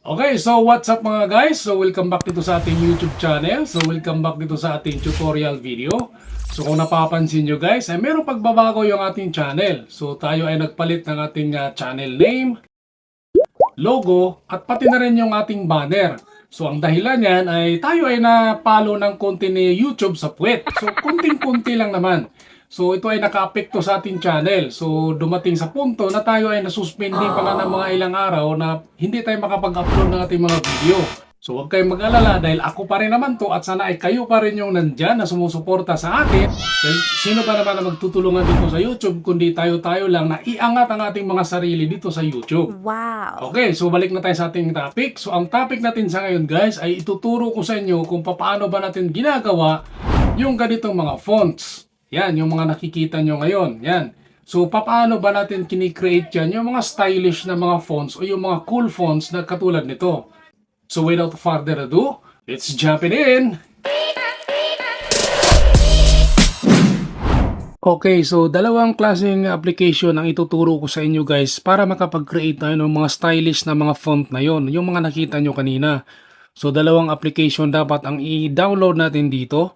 Okay, so what's up mga guys? So welcome back dito sa ating YouTube channel. So welcome back dito sa ating tutorial video. So kung napapansin nyo guys, ay merong pagbabago yung ating channel. So tayo ay nagpalit ng ating channel name, logo, at pati na rin yung ating banner. So ang dahilan yan ay tayo ay napalo ng konti ni YouTube sa puwet. So kunting-kunti lang naman. So ito ay nakaapekto sa ating channel. So dumating sa punto na tayo ay nasuspending pala ng mga ilang araw na hindi tayo makapag-upload ng ating mga video. So huwag kayong mag-alala dahil ako pa rin naman to at sana ay kayo pa rin yung nandyan na sumusuporta sa atin. Dahil sino ba naman na magtutulungan dito sa YouTube kundi tayo-tayo lang na iangat ang ating mga sarili dito sa YouTube. Wow! Okay, so balik na tayo sa ating topic. So ang topic natin sa ngayon guys ay ituturo ko sa inyo kung paano ba natin ginagawa yung ganitong mga fonts. Yan, yung mga nakikita nyo ngayon. Yan. So, paano ba natin kini-create yan? Yung mga stylish na mga fonts o yung mga cool fonts na katulad nito. So, without further ado, let's jump it in! Okay, so dalawang klaseng application ang ituturo ko sa inyo guys para makapag-create tayo ng mga stylish na mga font na yon, yung mga nakita nyo kanina. So, dalawang application dapat ang i-download natin dito.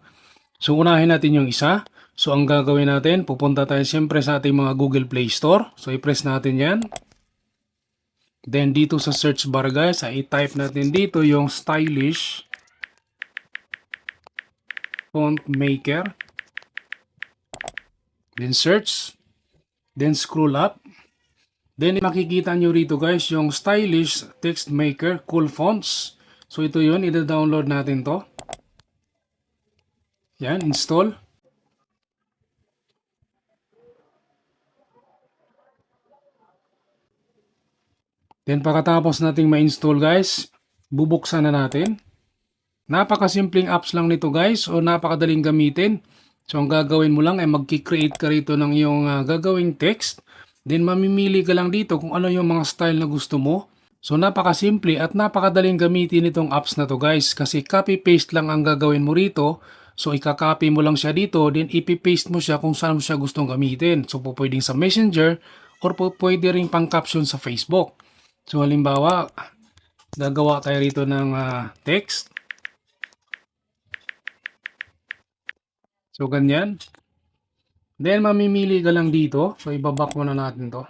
So, unahin natin yung isa. So, ang gagawin natin, pupunta tayo siyempre sa ating mga Google Play Store. So, i-press natin yan. Then, dito sa search bar guys, i-type natin dito yung stylish font maker. Then, search. Then, scroll up. Then, makikita nyo rito guys, yung stylish text maker cool fonts. So, ito yun, i-download natin to. Yan, install. Then pagkatapos nating ma-install guys, bubuksan na natin. Napakasimpleng apps lang nito guys o napakadaling gamitin. So ang gagawin mo lang ay mag-create ka rito ng iyong gagawing text. Then mamimili ka lang dito kung ano yung mga style na gusto mo. So napakasimple at napakadaling gamitin itong apps na to guys kasi copy-paste lang ang gagawin mo rito. So ika-copy mo lang siya dito, then ipi-paste mo siya kung saan mo siya gustong gamitin. So pwedeng sa Messenger or pwede rin pang caption sa Facebook. So halimbawa, gagawa tayo rito ng text. So ganyan. Then mamimili ka lang dito. So ibaback muna natin to.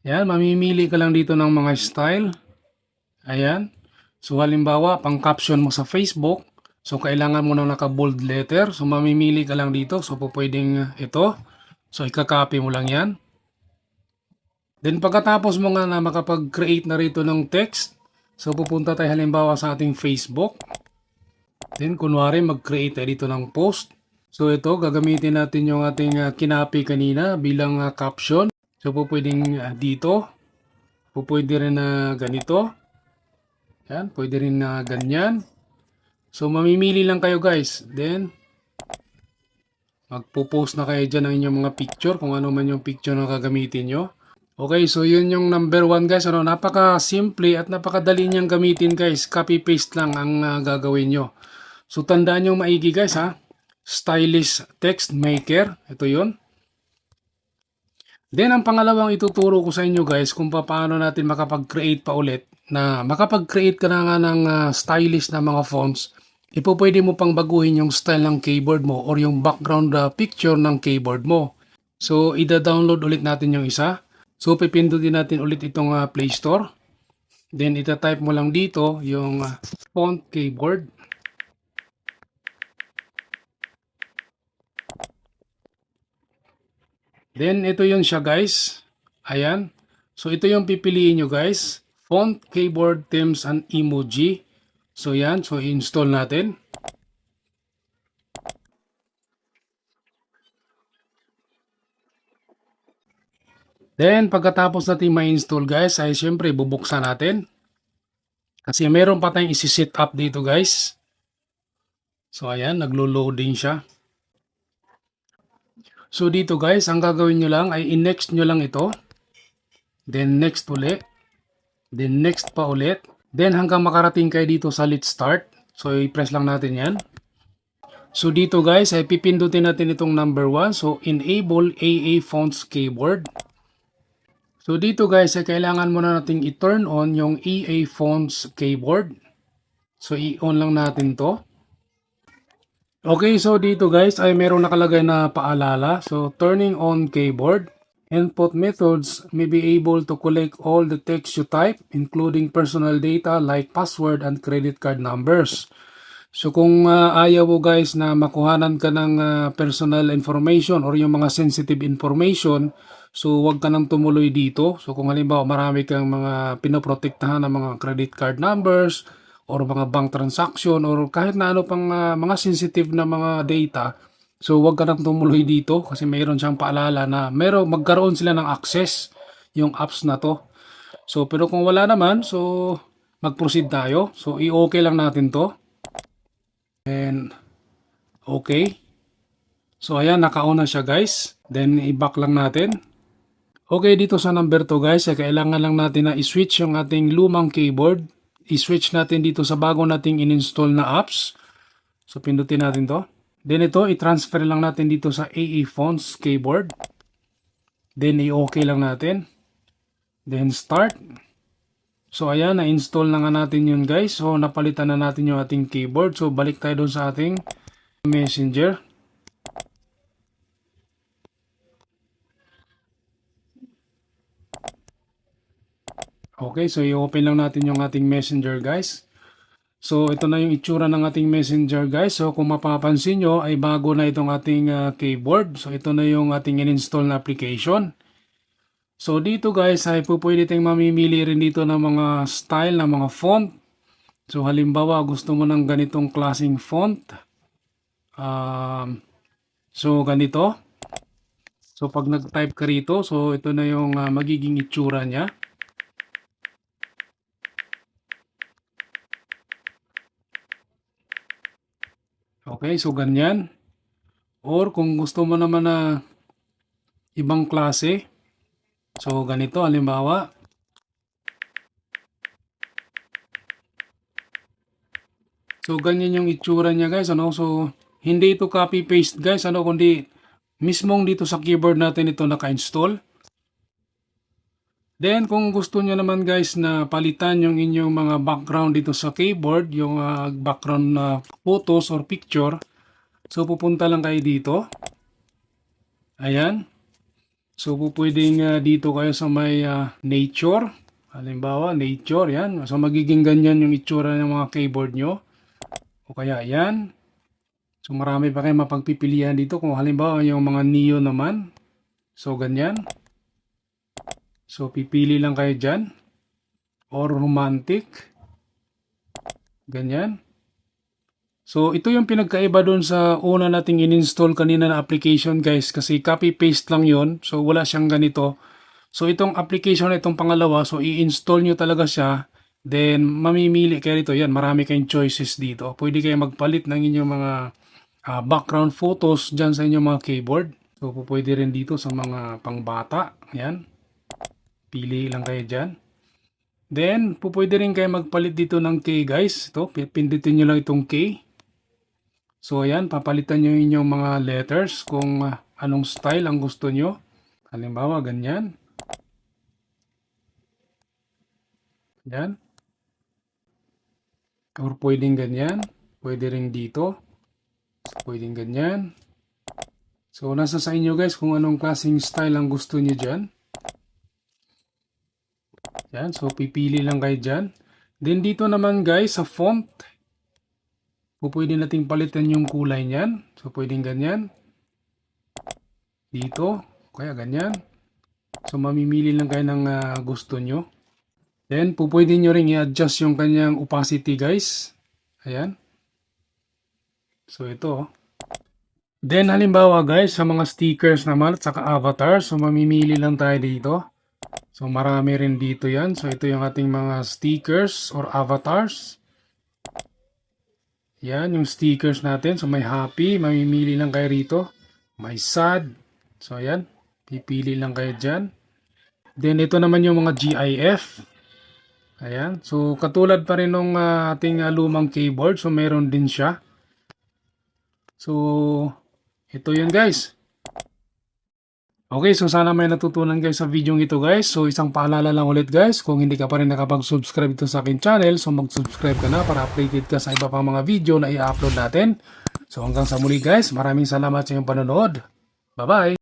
Ayan, mamimili ka lang dito ng mga style. Ayan. So halimbawa, pang caption mo sa Facebook. So kailangan mo ng naka-bold letter. So mamimili ka lang dito. So pwedeng ito. So ika-copy mo lang yan. Then pagkatapos mo nga na makapag-create na rito ng text, so pupunta tayo halimbawa sa ating Facebook. Then kunwari mag-create tayo dito ng post. So ito, gagamitin natin yung ating kinapi kanina bilang caption. So pwedeng dito, pwede rin na ganito. Yan, pwede rin na ganyan. So mamimili lang kayo guys. Then magpo-post na kayo dyan ng inyong mga picture, kung ano man yung picture na gagamitin nyo. Okay, so yun yung number 1 guys. Ano, napaka-simple at napakadali niyang gamitin guys. Copy-paste lang ang gagawin nyo. So tandaan nyo maigi guys ha. Stylish text maker. Ito yun. Then ang pangalawang ituturo ko sa inyo guys kung paano natin makapag-create pa ulit. Na makapag-create ka na nga ng stylish na mga fonts. Pwede mo pang baguhin yung style ng keyboard mo or yung background picture ng keyboard mo. So ida-download ulit natin yung isa. So, pipindutin natin ulit itong Play Store. Then, ita-type mo lang dito yung font keyboard. Then, ito yun siya guys. Ayan. So, ito yung pipiliin nyo guys. Font, keyboard, themes, and emoji. So, yan. So, i-install natin. Then, pagkatapos natin ma-install guys, ay syempre bubuksan natin. Kasi meron pa tayong isi-set up dito guys. So, ayan, naglo-loading siya. So, dito guys, ang gagawin nyo lang ay i-next nyo lang ito. Then, next ulit. Then, next pa ulit. Then, hanggang makarating kayo dito sa Let's Start. So, i-press lang natin yan. So, dito guys, ay pipindutin natin itong number 1. So, enable AA Fonts Keyboard. So dito guys, ay kailangan muna nating i-turn on yung EA Fonts keyboard. So i-on lang natin to. Okay, so dito guys ay merong nakalagay na paalala. So turning on keyboard. Input methods may be able to collect all the text you type, including personal data like password and credit card numbers. So kung ayaw mo guys na makuhanan ka ng personal information or yung mga sensitive information, so wag ka nang tumuloy dito. So kung halimbawa marami kang mga pinoprotektahan ng mga credit card numbers or mga bank transaction or kahit na ano pang mga sensitive na mga data, so wag ka nang tumuloy dito kasi mayroon siyang paalala na magkaroon sila ng access yung apps na to. So pero kung wala naman, so mag-proceed tayo. So i-okay lang natin to. And okay. So ayan, naka-on na siya guys. Then i-back lang natin. Okay, dito sa number 2 guys, ay kailangan lang natin na i-switch yung ating lumang keyboard. I-switch natin dito sa bago nating in-install na apps. So pindutin natin to. Then ito, i-transfer lang natin dito sa EA Fonts keyboard. Then i-okay lang natin. Then start. So ayan, na-install na nga natin yun guys. So napalitan na natin yung ating keyboard. So balik tayo doon sa ating Messenger. Okay, so i-open lang natin yung ating Messenger guys. So ito na yung itsura ng ating Messenger guys. So kung mapapansin nyo ay bago na itong ating keyboard. So ito na yung ating in-install na application. So dito guys ay pwede tayong mamimili rin dito ng mga style, ng mga font. So halimbawa gusto mo ng ganitong klaseng font. So ganito. So pag nag-type ka rito, so ito na yung magiging itsura niya. Okay, so ganyan. Or kung gusto mo naman na ibang klase, so ganito halimbawa. So ganyan yung itsura niya guys, ano? So hindi ito copy paste guys, ano, kundi mismong dito sa keyboard natin ito naka-install. Then kung gusto niyo naman guys na palitan yung inyong mga background dito sa keyboard, yung background na photos or picture, so pupunta lang kayo dito. Ayan. So pwedeng dito kayo sa may nature. Halimbawa, nature, yan. So magiging ganyan yung itsura ng mga keyboard nyo. O kaya yan. So marami pa kayong mapagpipilian dito. Kung halimbawa yung mga neo naman. So ganyan. So pipili lang kayo dyan. Or romantic. Ganyan. So ito yung pinagkaiba doon sa una nating in-install kanina na application guys. Kasi copy-paste lang yon. So wala siyang ganito. So itong application na itong pangalawa. So i-install nyo talaga siya. Then mamimili kayo rito. Yan, marami kayong choices dito. Pwede kayo magpalit ng inyong mga background photos dyan sa inyong mga keyboard. So pwede rin dito sa mga pangbata. Yan. Pili lang kayo dyan. Then pwede rin kayo magpalit dito ng K guys. Ito, pindutin nyo lang itong K. So ayan, papalitan nyo inyong mga letters kung anong style ang gusto nyo. Halimbawa, ganyan. Yan. Or pwedeng ganyan. Pwede rin dito. Pwedeng ganyan. So nasa sa inyo guys kung anong klaseng style ang gusto nyo dyan. Yan. So pipili lang kayo dyan. Then dito naman guys sa font. Pwede nating palitan yung kulay niyan. So pwedeng ganyan. Dito. Kaya ganyan. So mamimili lang kayo ng gusto nyo. Then pwede nyo rin i-adjust yung kanyang opacity guys. Ayan. So ito. Then halimbawa guys sa mga stickers naman at saka avatar. So mamimili lang tayo dito. So marami rin dito yan. So ito yung ating mga stickers or avatars. Yan yung stickers natin. So may happy. Mamimili lang kayo rito. May sad. So ayan. Pipili lang kayo dyan. Then ito naman yung mga GIF. Ayan. So katulad pa rin ng ating lumang keyboard. So meron din siya. So ito yun guys. Okay, so sana may natutunan kayo sa video ito guys. So isang paalala lang ulit guys, kung hindi ka pa rin nakapag-subscribe ito sa akin channel, so mag-subscribe ka na para updated ka sa iba pang mga video na i-upload natin. So hanggang sa muli guys, maraming salamat sa iyong panonood. Bye-bye!